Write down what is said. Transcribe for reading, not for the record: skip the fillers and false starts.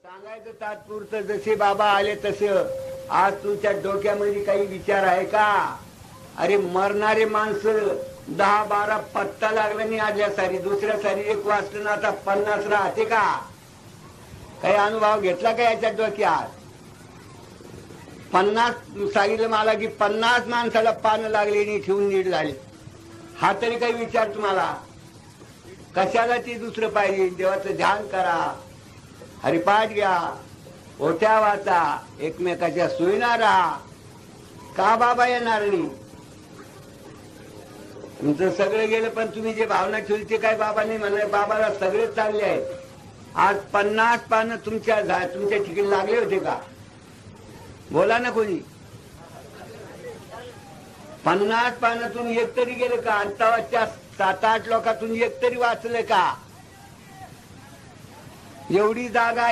सांगायचं तात्पुरतं जसे बाबा आले तसे आज तुमच्या डोक्यामध्ये काही विचार आहे का? अरे मरणारे माणसं 10-12 पत्ता लागला नाही आदल्या सारी, दुसऱ्या सारी एक वाजता ना आता 50 राहते का? काही अनुभव घेतला का याच्या डोक्यात? 50 सांगितलं मला की 50 माणसाला पानं लागली आणि ठेवून नीट झाले. हा तरी काही विचार तुम्हाला? कशाला ती दुसरं पाहिजे? देवाचं ध्यान करा, हरिपाठ घ्या, ओट्या वाचा, एकमेकाच्या सोयीना राहा. का बाबा येणार नाही? तुमचं सगळं गेलं पण तुम्ही जे भावना ठेवली ते काय बाबा नाही म्हणा. बाबाला सगळे चालले आहेत. आज 50 पानं तुमच्या ठिकाणी लागले होते का? बोला ना कोणी. 50 पानातून एक तरी गेले का? अंतावाच्या 7-8 लोकातून एक तरी वाचले का? एवढी जागा